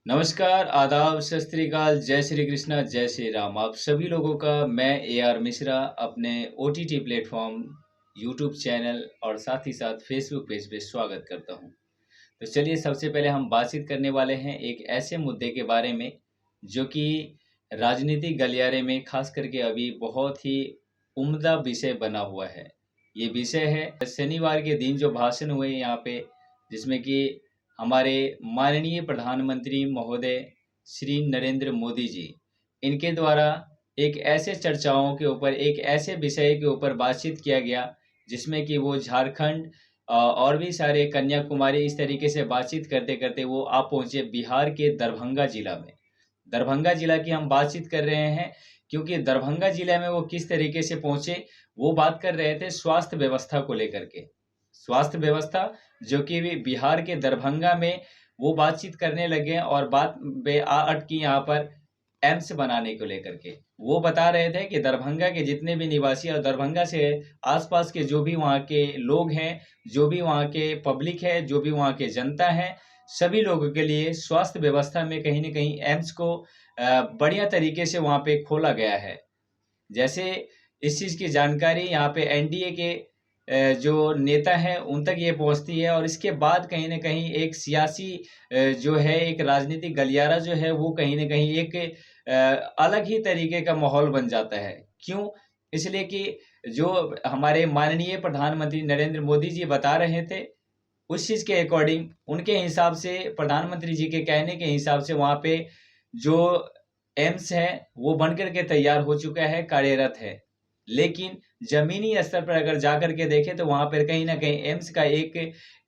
नमस्कार, आदाब, सत श्री अकाल, जय श्री कृष्णा, जय श्री राम। आप सभी लोगों का मैं AR मिश्रा अपने OTT प्लेटफॉर्म, यूट्यूब चैनल और साथ ही साथ फेसबुक पेज पे स्वागत करता हूं। तो चलिए सबसे पहले हम बातचीत करने वाले हैं एक ऐसे मुद्दे के बारे में जो कि राजनीतिक गलियारे में खास करके अभी बहुत ही उम्दा विषय बना हुआ है। ये विषय है शनिवार के दिन जो भाषण हुए यहाँ पे, जिसमें कि हमारे माननीय प्रधानमंत्री महोदय श्री नरेंद्र मोदी जी, इनके द्वारा एक ऐसे चर्चाओं के ऊपर, एक ऐसे विषय के ऊपर बातचीत किया गया जिसमें कि वो झारखंड और भी सारे कन्याकुमारी इस तरीके से बातचीत करते करते वो आ पहुंचे बिहार के दरभंगा जिला में। दरभंगा जिला की हम बातचीत कर रहे हैं क्योंकि दरभंगा जिला में वो किस तरीके से पहुंचे, वो बात कर रहे थे स्वास्थ्य व्यवस्था को लेकर के। स्वास्थ्य व्यवस्था जो कि बिहार के दरभंगा में वो बातचीत करने लगे और बात बे आ अटकी यहाँ पर एम्स बनाने को लेकर के। वो बता रहे थे कि दरभंगा के जितने भी निवासी और दरभंगा से आसपास के जो भी वहाँ के लोग हैं, जो भी वहाँ के पब्लिक है, जो भी वहाँ के जनता है, सभी लोगों के लिए स्वास्थ्य व्यवस्था में कहीं न कहीं एम्स को बढ़िया तरीके से वहाँ पे खोला गया है। जैसे इस चीज़ की जानकारी यहाँ पे NDA के जो नेता हैं उन तक ये पहुँचती है और इसके बाद कहीं न कहीं एक सियासी जो है, एक राजनीतिक गलियारा जो है वो कहीं न कहीं एक अलग ही तरीके का माहौल बन जाता है। क्यों? इसलिए कि जो हमारे माननीय प्रधानमंत्री नरेंद्र मोदी जी बता रहे थे, उस चीज़ के अकॉर्डिंग उनके हिसाब से, प्रधानमंत्री जी के कहने के हिसाब से वहाँ पे जो एम्स है वो बन कर के तैयार हो चुका है, कार्यरत है। लेकिन ज़मीनी स्तर पर अगर जाकर के देखें तो वहाँ पर कहीं न कहीं एम्स का एक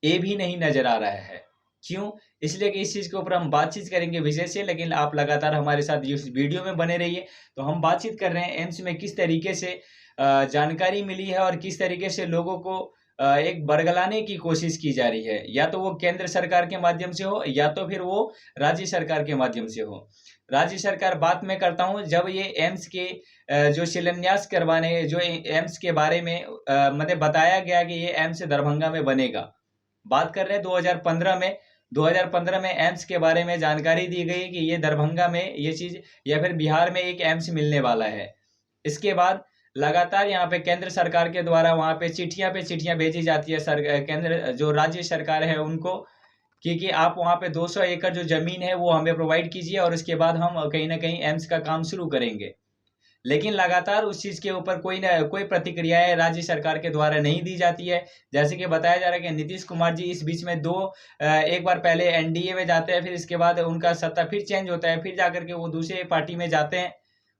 ए भी नहीं नज़र आ रहा है। क्यों? इसलिए कि इस चीज़ के ऊपर हम बातचीत करेंगे विषय से, लेकिन आप लगातार हमारे साथ इस वीडियो में बने रहिए। तो हम बातचीत कर रहे हैं एम्स में किस तरीके से जानकारी मिली है और किस तरीके से लोगों को एक बरगलाने की कोशिश की जा रही है। या तो वो केंद्र सरकार के माध्यम से हो या तो फिर वो राज्य सरकार के माध्यम से हो। राज्य सरकार बात मैं करता हूँ जब ये एम्स के जो शिलान्यास करवाने, जो एम्स के बारे में मतलब बताया गया कि ये एम्स दरभंगा में बनेगा। बात कर रहे हैं 2015 में। 2015 में एम्स के बारे में जानकारी दी गई कि ये दरभंगा में ये चीज़ या फिर बिहार में एक एम्स मिलने वाला है। इसके बाद लगातार यहाँ पे केंद्र सरकार के द्वारा वहाँ पे चिट्ठियाँ भेजी जाती है केंद्र जो राज्य सरकार है उनको, कि आप वहाँ पे 200 एकड़ जो ज़मीन है वो हमें प्रोवाइड कीजिए और उसके बाद हम कहीं न कहीं एम्स का काम शुरू करेंगे। लेकिन लगातार उस चीज़ के ऊपर कोई न कोई प्रतिक्रियाएँ राज्य सरकार के द्वारा नहीं दी जाती है। जैसे कि बताया जा रहा है कि नीतीश कुमार जी इस बीच में एक बार पहले NDA में जाते हैं, फिर इसके बाद उनका सत्ता फिर चेंज होता है, फिर जाकर के वो दूसरे पार्टी में जाते हैं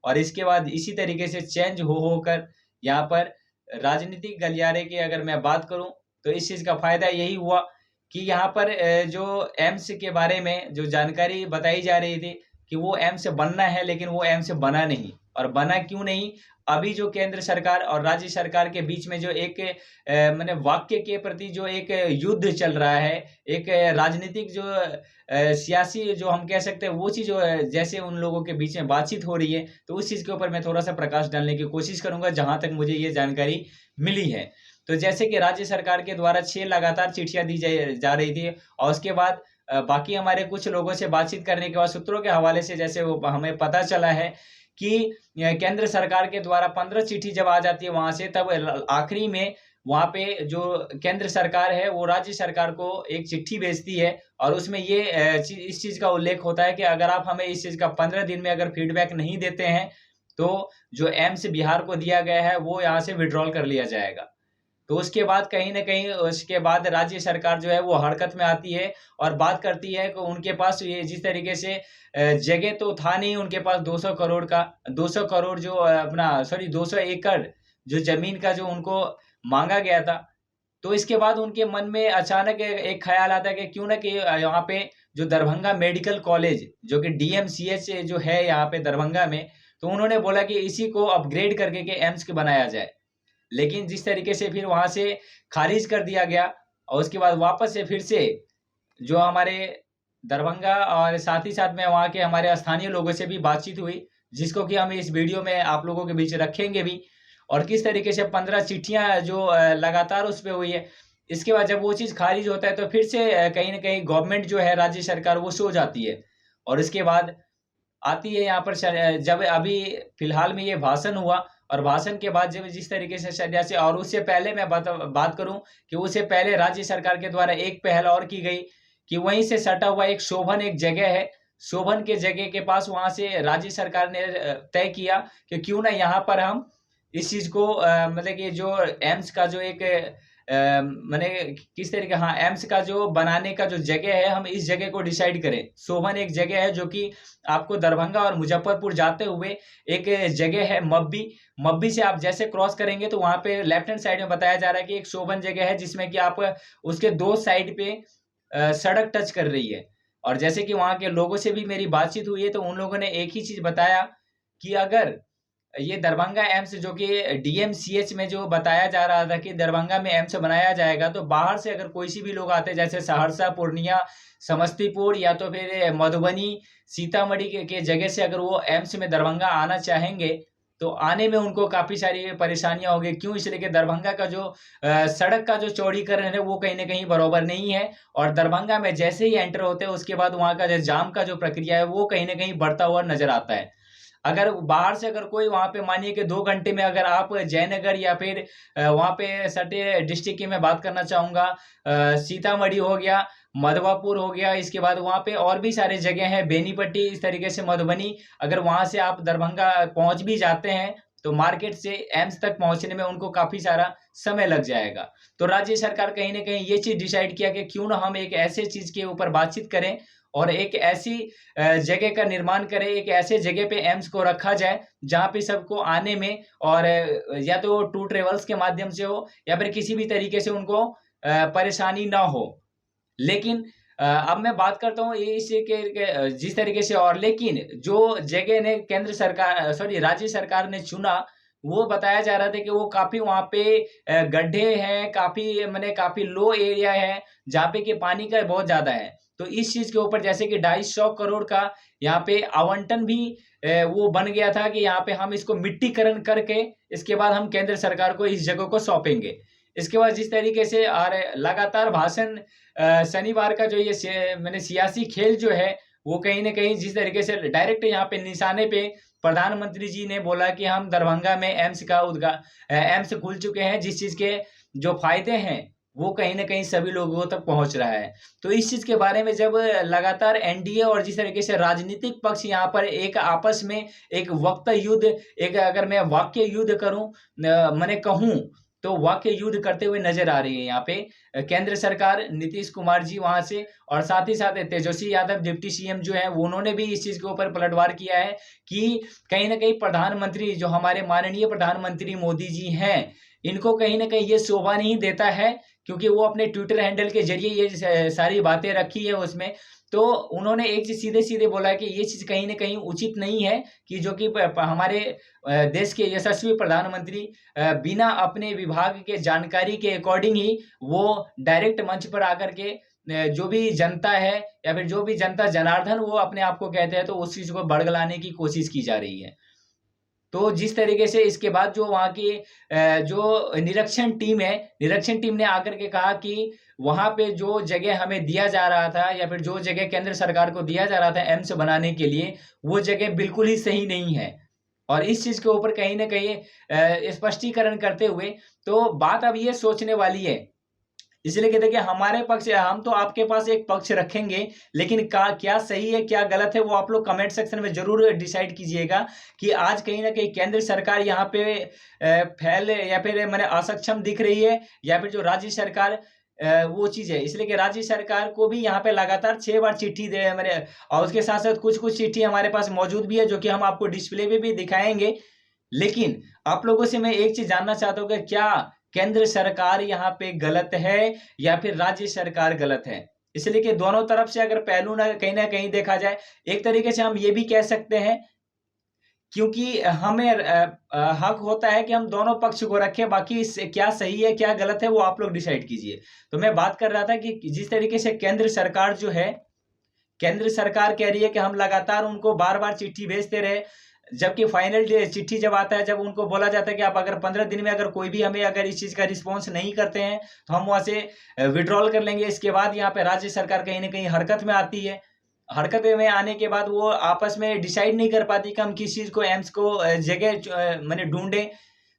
और इसके बाद इसी तरीके से चेंज होकर यहाँ पर राजनीतिक गलियारे की अगर मैं बात करूँ, तो इस चीज़ का फ़ायदा यही हुआ कि यहाँ पर जो एम्स के बारे में जो जानकारी बताई जा रही थी कि वो एम्स बनना है, लेकिन वो एम्स बना नहीं। और बना क्यों नहीं? अभी जो केंद्र सरकार और राज्य सरकार के बीच में जो एक माने वाक्य के प्रति जो एक युद्ध चल रहा है, एक राजनीतिक जो सियासी जो हम कह सकते हैं वो चीज़ जो है, जैसे उन लोगों के बीच में बातचीत हो रही है, तो उस चीज़ के ऊपर मैं थोड़ा-सा प्रकाश डालने की कोशिश करूँगा, जहाँ तक मुझे ये जानकारी मिली है। तो जैसे कि राज्य सरकार के द्वारा 6 लगातार चिट्ठियाँ दी जा रही थी और उसके बाद बाकी हमारे कुछ लोगों से बातचीत करने के बाद सूत्रों के हवाले से जैसे वो हमें पता चला है कि केंद्र सरकार के द्वारा 15 चिट्ठी जब आ जाती है वहाँ से, तब आखिरी में वहाँ पे जो केंद्र सरकार है वो राज्य सरकार को एक चिट्ठी भेजती है और उसमें ये इस चीज़ का उल्लेख होता है कि अगर आप हमें इस चीज़ का 15 दिन में अगर फीडबैक नहीं देते हैं, तो जो एम्स बिहार को दिया गया है वो यहाँ से विड्रॉल कर लिया जाएगा। तो उसके बाद कहीं न कहीं उसके बाद राज्य सरकार जो है वो हरकत में आती है और बात करती है कि उनके पास ये जिस तरीके से जगह तो था नहीं उनके पास 200 करोड़ का, 200 करोड़ जो अपना सॉरी 200 एकड़ जो ज़मीन का जो उनको माँगा गया था। तो इसके बाद उनके मन में अचानक एक ख़्याल आता है कि क्यों ना कि यहाँ पे जो दरभंगा मेडिकल कॉलेज जो कि DMCH जो है यहाँ पे दरभंगा में, तो उन्होंने बोला कि इसी को अपग्रेड करके के एम्स के बनाया जाए। लेकिन जिस तरीके से फिर वहाँ से खारिज कर दिया गया और उसके बाद वापस से फिर से जो हमारे दरभंगा और साथ ही साथ में वहाँ के हमारे स्थानीय लोगों से भी बातचीत हुई, जिसको कि हम इस वीडियो में आप लोगों के बीच रखेंगे भी और किस तरीके से 15 चिट्ठियाँ जो लगातार उस पे हुई है। इसके बाद जब वो चीज़ खारिज होता है तो फिर से कहीं न कहीं गवर्नमेंट जो है राज्य सरकार वो सो जाती है और इसके बाद आती है यहाँ पर जब अभी फिलहाल में ये भाषण हुआ, और भाषण के बाद जब जिस तरीके से सन्यासी, और उससे पहले मैं बात करूं कि उससे पहले राज्य सरकार के द्वारा एक पहल और की गई कि वहीं से सटा हुआ एक शोभन एक जगह है, शोभन के जगह के पास, वहां से राज्य सरकार ने तय किया कि क्यों ना यहाँ पर हम इस चीज को मतलब कि जो एम्स का जो एक मैंने किस तरीके, हाँ, एम्स का जो बनाने का जो जगह है, हम इस जगह को डिसाइड करें। शोभन एक जगह है जो कि आपको दरभंगा और मुजफ्फरपुर जाते हुए एक जगह है मब्बी, मब्बी से आप जैसे क्रॉस करेंगे तो वहां पे लेफ्ट हैंड साइड में बताया जा रहा है कि एक शोभन जगह है जिसमें कि आप उसके दो साइड पे सड़क टच कर रही है। और जैसे कि वहां के लोगों से भी मेरी बातचीत हुई है तो उन लोगों ने एक ही चीज बताया कि अगर ये दरभंगा एम्स जो कि डीएमसीएच में जो बताया जा रहा था कि दरभंगा में एम्स बनाया जाएगा, तो बाहर से अगर कोई सी भी लोग आते जैसे सहरसा, पूर्णिया, समस्तीपुर या तो फिर मधुबनी, सीतामढ़ी के जगह से अगर वो एम्स में दरभंगा आना चाहेंगे तो आने में उनको काफी सारी परेशानियां होगी। क्यों? इसलिए कि दरभंगा का जो सड़क का जो चौड़ीकरण है वो कहीं ना कहीं बराबर नहीं है, और दरभंगा में जैसे ही एंटर होते हैं उसके बाद वहां का जो जाम का जो प्रक्रिया है वो कहीं ना कहीं बढ़ता हुआ नजर आता है। अगर बाहर से अगर कोई वहां पे मानिए कि 2 घंटे में अगर आप जयनगर या फिर वहां पे सटे डिस्ट्रिक्ट की मैं बात करना चाहूंगा, सीतामढ़ी हो गया, मधवापुर हो गया, इसके बाद वहां पे और भी सारे जगह हैं, बेनीपट्टी, इस तरीके से मधुबनी, अगर वहां से आप दरभंगा पहुंच भी जाते हैं तो मार्केट से एम्स तक पहुंचने में उनको काफी सारा समय लग जाएगा। तो राज्य सरकार कहीं ना कहीं ये चीज डिसाइड किया कि क्यों ना हम एक ऐसे चीज के ऊपर बातचीत करें और एक ऐसी जगह का निर्माण करें, एक ऐसे जगह पे एम्स को रखा जाए जहां पे सबको आने में और या तो टू ट्रेवल्स के माध्यम से हो या फिर किसी भी तरीके से उनको परेशानी ना हो। लेकिन अब मैं बात करता हूँ इसी के जिस तरीके से, और लेकिन जो जगह ने केंद्र सरकार राज्य सरकार ने चुना, वो बताया जा रहा था कि वो काफी वहां पे गड्ढे हैं, काफी मैंने काफी लो एरिया है जहाँ पे कि पानी का बहुत ज्यादा है। तो इस चीज के ऊपर जैसे कि 250 करोड़ का यहाँ पे आवंटन भी वो बन गया था कि यहाँ पे हम इसको मिट्टीकरण करके इसके बाद हम केंद्र सरकार को इस जगह को सौंपेंगे। इसके बाद जिस तरीके से और लगातार भाषण शनिवार का जो ये मैंने सियासी खेल जो है वो कहीं ना कहीं जिस तरीके से डायरेक्ट यहाँ पे निशाने पे प्रधानमंत्री जी ने बोला कि हम दरभंगा में एम्स खुल चुके हैं, जिस चीज के जो फायदे हैं वो कहीं ना कहीं सभी लोगों तक पहुंच रहा है। तो इस चीज के बारे में जब लगातार एनडीए और जिस तरीके से राजनीतिक पक्ष यहाँ पर एक आपस में एक वक्ता युद्ध, एक अगर मैं वाक्य युद्ध करूं मैंने कहूं तो वाक्य युद्ध करते हुए नजर आ रही है यहाँ पे केंद्र सरकार, नीतीश कुमार जी वहां से, और साथ ही साथ तेजस्वी यादव डिप्टी सीएम जो है उन्होंने भी इस चीज के ऊपर पलटवार किया है कि कहीं ना कहीं प्रधानमंत्री जो हमारे माननीय प्रधानमंत्री मोदी जी हैं, इनको कहीं ना कहीं ये शोभा नहीं देता है, क्योंकि वो अपने ट्विटर हैंडल के जरिए ये सारी बातें रखी है उसमें। तो उन्होंने एक चीज सीधे सीधे बोला कि ये चीज कहीं ना कहीं उचित नहीं है कि जो कि हमारे देश के यशस्वी प्रधानमंत्री बिना अपने विभाग के जानकारी के अकॉर्डिंग ही वो डायरेक्ट मंच पर आकर के जो भी जनता है या फिर जो भी जनता जनार्दन वो अपने आप को कहते हैं, तो उस चीज को बड़गलाने की कोशिश की जा रही है। तो जिस तरीके से इसके बाद जो वहाँ की जो निरीक्षण टीम है, निरीक्षण टीम ने आकर के कहा कि वहां पे जो जगह हमें दिया जा रहा था या फिर जो जगह केंद्र सरकार को दिया जा रहा था एम्स बनाने के लिए, वो जगह बिल्कुल ही सही नहीं है। और इस चीज के ऊपर कहीं ना कहीं स्पष्टीकरण करते हुए तो बात अब ये सोचने वाली है, इसलिए कहते हैं कि हमारे पक्ष, हम तो आपके पास एक पक्ष रखेंगे, लेकिन क्या सही है क्या गलत है वो आप लोग कमेंट सेक्शन में जरूर डिसाइड कीजिएगा कि आज कहीं ना कहीं केंद्र सरकार यहाँ पे फैल या फिर मैंने असक्षम दिख रही है या फिर जो राज्य सरकार वो चीज है। इसलिए कि राज्य सरकार को भी यहाँ पे लगातार 6 बार चिट्ठी दे मेरे, और उसके साथ साथ कुछ कुछ चिट्ठी हमारे पास मौजूद भी है जो कि हम आपको डिस्प्ले पे भी दिखाएंगे। लेकिन आप लोगों से मैं एक चीज जानना चाहता हूँ कि क्या केंद्र सरकार यहाँ पे गलत है या फिर राज्य सरकार गलत है? इसलिए कि दोनों तरफ से अगर पहलू ना कहीं देखा जाए, एक तरीके से हम ये भी कह सकते हैं, क्योंकि हमें हक होता है कि हम दोनों पक्ष को रखें, बाकी क्या सही है क्या गलत है वो आप लोग डिसाइड कीजिए। तो मैं बात कर रहा था कि जिस तरीके से केंद्र सरकार जो है, केंद्र सरकार कह रही है कि हम लगातार उनको बार बार चिट्ठी भेजते रहे, जबकि फाइनल चिट्ठी जब आता है, जब उनको बोला जाता है कि आप अगर 15 दिन में अगर कोई भी हमें अगर इस चीज का रिस्पॉन्स नहीं करते हैं तो हम वहां से विड्रॉल कर लेंगे। इसके बाद यहाँ पे राज्य सरकार कहीं ना कहीं हरकत में आती है हरकत में आने के बाद वो आपस में डिसाइड नहीं कर पाती कि हम किस चीज़ को एम्स को जगह मैंने ढूंढें।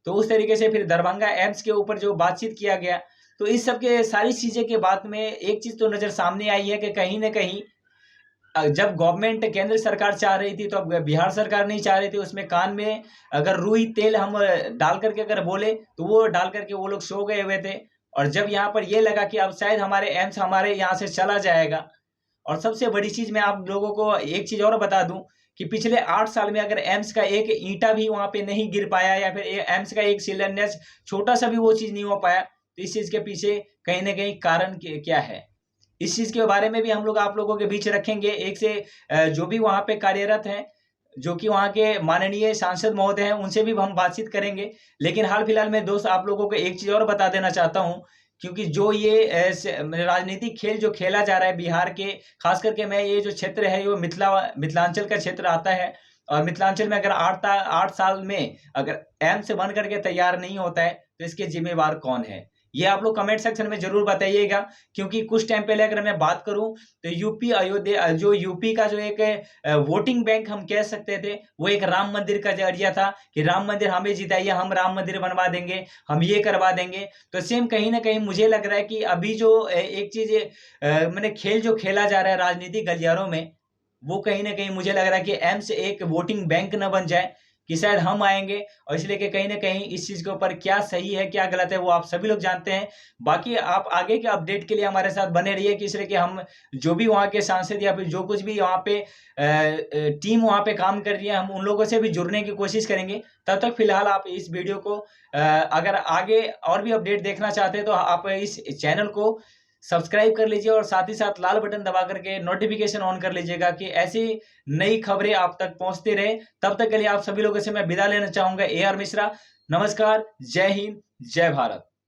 तो उस तरीके से फिर दरभंगा एम्स के ऊपर जो बातचीत किया गया, तो इस सब के सारी चीज़ें के बाद में एक चीज़ तो नज़र सामने आई है कि कहीं न कहीं जब गवर्नमेंट केंद्र सरकार चाह रही थी, तो अब बिहार सरकार नहीं चाह रही थी। उसमें कान में अगर रुई तेल हम डाल करके अगर बोले, तो वो डाल करके वो लोग सो गए हुए थे। और जब यहाँ पर ये लगा कि अब शायद हमारे एम्स हमारे यहाँ से चला जाएगा। और सबसे बड़ी चीज़ मैं आप लोगों को एक चीज़ और बता दूँ कि पिछले 8 साल में अगर एम्स का एक ईंटा भी वहाँ पे नहीं गिर पाया, या फिर एम्स का एक शिलान्यास छोटा-सा भी वो चीज़ नहीं हो पाया, तो इस चीज़ के पीछे कहीं न कहीं कारण क्या है? इस चीज़ के बारे में भी हम लोग आप लोगों के बीच रखेंगे। एक से जो भी वहाँ पे कार्यरत हैं, जो कि वहाँ के माननीय सांसद महोदय हैं, उनसे भी हम बातचीत करेंगे। लेकिन हाल-फिलहाल में दोस्त आप लोगों को एक चीज़ और बता देना चाहता हूँ, क्योंकि जो ये राजनीतिक खेल जो खेला जा रहा है बिहार के, ख़ास करके मैं ये जो क्षेत्र है, वो मिथिलांचल का क्षेत्र आता है। और मिथिलांचल में अगर 8 साल में अगर एम्स बन करके तैयार नहीं होता है, तो इसके ज़िम्मेवार कौन है? ये आप लोग कमेंट सेक्शन में ज़रूर बताइएगा। क्योंकि कुछ टाइम पहले अगर मैं बात करूँ, तो यूपी अयोध्या जो यूपी का जो एक वोटिंग बैंक हम कह सकते थे, वो एक राम मंदिर का ज़रिया था कि राम मंदिर हमें जिताइए, हम राम मंदिर बनवा देंगे, हम ये करवा देंगे। तो सेम कहीं न कहीं मुझे लग रहा है कि अभी जो एक चीज़ मैंने खेल जो खेला जा रहा है राजनीतिक गलियारों में, वो कहीं न कहीं मुझे लग रहा है कि एम्स एक वोटिंग बैंक ना बन जाए, कि शायद हम आएँगे। और इसलिए कि कहीं न कहीं इस चीज़ के ऊपर क्या सही है, क्या गलत है, वो आप सभी लोग जानते हैं। बाकी आप आगे के अपडेट के लिए हमारे साथ बने रहिए, कि इसलिए कि हम जो भी वहाँ के सांसद या फिर जो कुछ भी वहाँ पे टीम वहाँ पे काम कर रही है, हम उन लोगों से भी जुड़ने की कोशिश करेंगे। तब तक फिलहाल आप इस वीडियो को अगर आगे और भी अपडेट देखना चाहते हैं, तो आप इस चैनल को सब्सक्राइब कर लीजिए, और साथ ही साथ लाल बटन दबा करके नोटिफिकेशन ऑन कर लीजिएगा, कि ऐसी नई खबरें आप तक पहुंचती रहे। तब तक के लिए आप सभी लोगों से मैं विदा लेना चाहूंगा। AR मिश्रा, नमस्कार, जय हिंद, जय भारत।